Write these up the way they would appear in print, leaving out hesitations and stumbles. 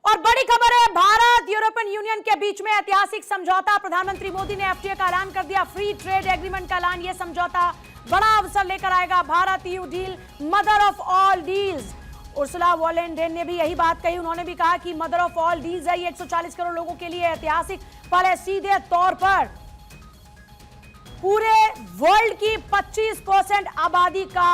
और बड़ी खबर है, भारत यूरोपियन यूनियन के बीच में ऐतिहासिक समझौता। प्रधानमंत्री मोदी ने एफटीए का ऐलान कर दिया, फ्री ट्रेड एग्रीमेंट का ऐलान। यह समझौता बड़ा अवसर लेकर आएगा। Bharat EU deal mother of all deals. Ursula von der Leyen ने भी यही बात कही। उन्होंने भी कहा कि मदर ऑफ ऑल डील्स है। ये 140 करोड़ लोगों के लिए ऐतिहासिक पल है। सीधे तौर पर पूरे वर्ल्ड की 25% आबादी का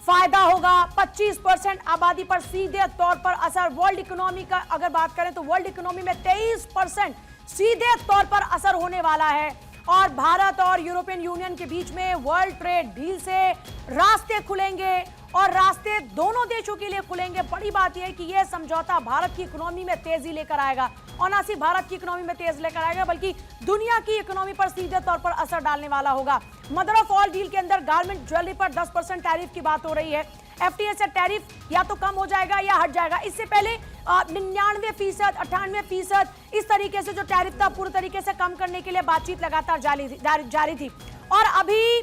फायदा होगा। 25% आबादी पर सीधे तौर पर असर। वर्ल्ड इकोनॉमी का अगर बात करें तो वर्ल्ड इकोनॉमी में 23% सीधे तौर पर असर होने वाला है। और भारत और यूरोपियन यूनियन के बीच में वर्ल्ड ट्रेड डील से रास्ते खुलेंगे और रास्ते दोनों देशों के लिए खुलेंगे। बड़ी बात यह है कि यह समझौता भारत की इकोनॉमी में तेजी लेकर आएगा, और ना सिर्फ भारत की इकोनॉमी में तेज लेकर आएगा बल्कि दुनिया की इकोनॉमी पर सीधे तौर पर असर डालने वाला होगा। मदर ऑफ ऑल डील के अंदर गारमेंट ज्वेलरी पर 10% टैरिफ की बात हो रही है। एफटीए से टैरिफ या तो कम हो जाएगा या हट जाएगा। इससे पहले 99%, 98% इस तरीके से जो टैरिफ था पूरी तरीके से कम करने के लिए बातचीत लगातार जारी थी। और अभी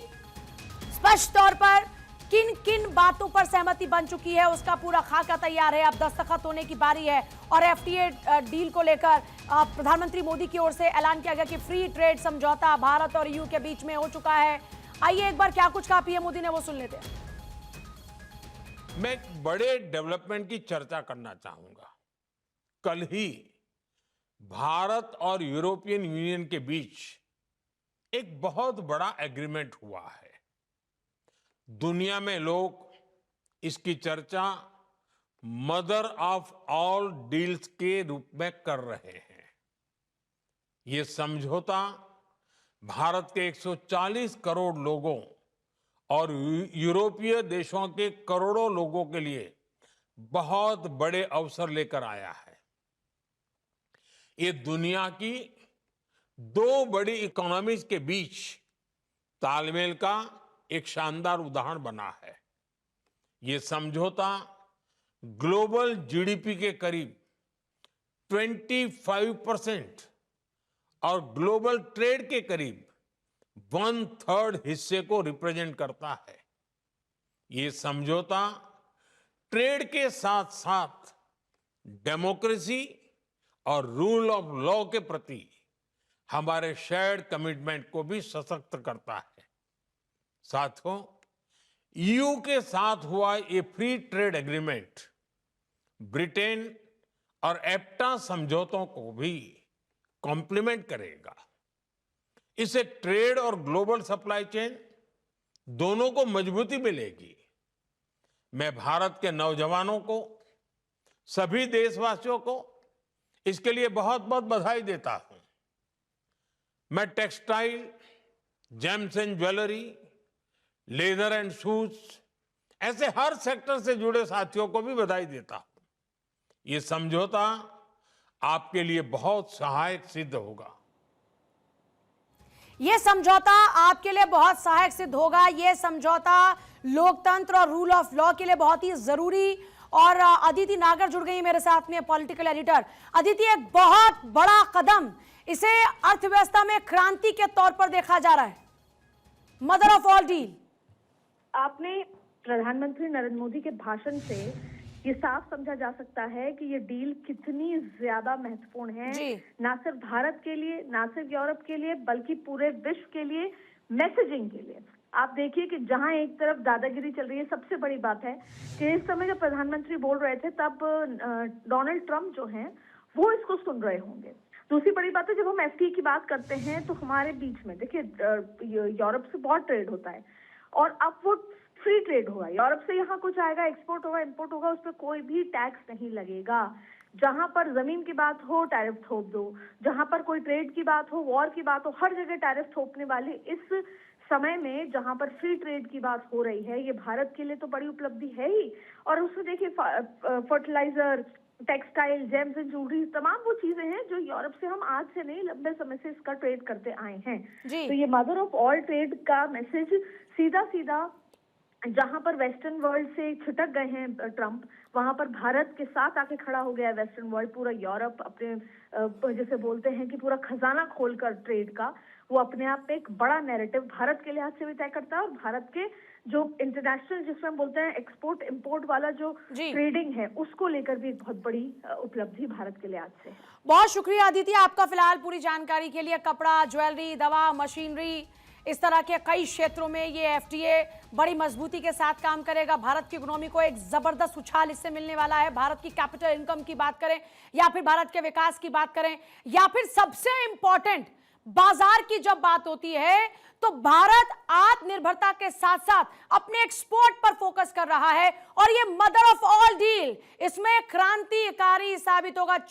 स्पष्ट तौर पर किन किन बातों पर सहमति बन चुकी है उसका पूरा खाका तैयार है। अब दस्तखत होने की बारी है। और एफटीए डील को लेकर प्रधानमंत्री मोदी की ओर से ऐलान किया गया कि फ्री ट्रेड समझौता भारत और यूके के बीच में हो चुका है। आइए एक बार क्या कुछ कहा पीएम मोदी ने वो सुन लेते हैं। मैं एक बड़े डेवलपमेंट की चर्चा करना चाहूंगा। कल ही भारत और यूरोपियन यूनियन के बीच एक बहुत बड़ा एग्रीमेंट हुआ है। दुनिया में लोग इसकी चर्चा मदर ऑफ ऑल डील्स के रूप में कर रहे हैं। ये समझौता भारत के 140 करोड़ लोगों और यूरोपीय देशों के करोड़ों लोगों के लिए बहुत बड़े अवसर लेकर आया है। ये दुनिया की दो बड़ी इकोनॉमीज के बीच तालमेल का एक शानदार उदाहरण बना है। ये समझौता ग्लोबल जीडीपी के करीब 25% और ग्लोबल ट्रेड के करीब 1/3 हिस्से को रिप्रेजेंट करता है। ये समझौता ट्रेड के साथ साथ डेमोक्रेसी और रूल ऑफ लॉ के प्रति हमारे शेयर्ड कमिटमेंट को भी सशक्त करता है। साथियों, ईयू के साथ हुआ ये फ्री ट्रेड एग्रीमेंट ब्रिटेन और एप्टा समझौतों को भी कॉम्प्लीमेंट करेगा। इससे ट्रेड और ग्लोबल सप्लाई चेन दोनों को मजबूती मिलेगी। मैं भारत के नौजवानों को, सभी देशवासियों को इसके लिए बहुत बहुत बधाई देता हूं। मैं textile, gems and jewellery, leather and shoes ऐसे हर सेक्टर से जुड़े साथियों को भी बधाई देता हूं। ये समझौता आपके लिए बहुत सहायक सिद्ध होगा। यह समझौता आपके लिए बहुत सहायक सिद्ध होगा। यह समझौता लोकतंत्र और रूल ऑफ लॉ के लिए बहुत ही जरूरी। और अदिति नागर जुड़ गई मेरे साथ में, पॉलिटिकल एडिटर। अदिति, एक बहुत बड़ा कदम, इसे अर्थव्यवस्था में क्रांति के तौर पर देखा जा रहा है। Mother of all deal. आपने प्रधानमंत्री नरेंद्र मोदी के भाषण से ये साफ समझा जा सकता है कि ये डील कितनी ज्यादा महत्वपूर्ण है, ना सिर्फ भारत के लिए, ना सिर्फ यूरोप के लिए, बल्कि पूरे विश्व के लिए, मैसेजिंग के लिए। आप देखिए कि जहां एक तरफ दादागिरी चल रही है, सबसे बड़ी बात है कि इस समय जब प्रधानमंत्री बोल रहे थे तब डोनाल्ड ट्रंप जो हैं वो इसको सुन रहे होंगे। दूसरी बड़ी बात है, जब हम एफटीए की बात करते हैं तो हमारे बीच में देखिए यूरोप से बहुत ट्रेड होता है और अब वो फ्री ट्रेड होगा। यूरोप से यहाँ कुछ आएगा, एक्सपोर्ट होगा, इंपोर्ट होगा, उस पर कोई भी टैक्स नहीं लगेगा। जहां पर जमीन की बात हो टैरिफ थोप दो, जहां पर कोई ट्रेड की बात हो, वॉर की बात हो, हर जगह टैरिफ थोपने वाली इस समय में जहां पर फ्री ट्रेड की बात हो रही है, ये भारत के लिए तो बड़ी उपलब्धि है ही। और उसमें देखिए fertilizer, textile, gems and jewellery, तमाम वो चीजें हैं जो यूरोप से हम आज से नहीं लंबे समय से इसका ट्रेड करते आए हैं। तो ये मदर ऑफ ऑल ट्रेड का मैसेज सीधा सीधा जहां पर वेस्टर्न वर्ल्ड से छिटक गए हैं ट्रंप, वहां पर भारत के साथ आके खड़ा हो गया है वेस्टर्न वर्ल्ड। पूरा यूरोप अपने जैसे बोलते हैं कि पूरा खजाना खोलकर ट्रेड का, वो अपने आप में एक बड़ा नैरेटिव भारत के लिहाज से भी तय करता है और भारत के जो इंटरनेशनल जिसमें हम बोलते हैं एक्सपोर्ट इंपोर्ट वाला जो ट्रेडिंग है, उसको लेकर भी एक बहुत बड़ी उपलब्धि भारत के लिए आज से है। बहुत शुक्रिया अदिति आपका फिलहाल पूरी जानकारी के लिए। कपड़ा, ज्वेलरी, दवा, मशीनरी, इस तरह के कई क्षेत्रों में ये एफटीए बड़ी मजबूती के साथ काम करेगा। भारत की इकोनॉमी को एक जबरदस्त उछाल इससे मिलने वाला है। भारत की कैपिटल इनकम की बात करें या फिर भारत के विकास की बात करें या फिर सबसे इंपॉर्टेंट बाजार की जब बात होती है तो भारत आत्मनिर्भरता के साथ साथ अपने एक्सपोर्ट पर फोकस कर रहा है और ये मदर ऑफ ऑल डील इसमें क्रांतिकारी साबित होगा।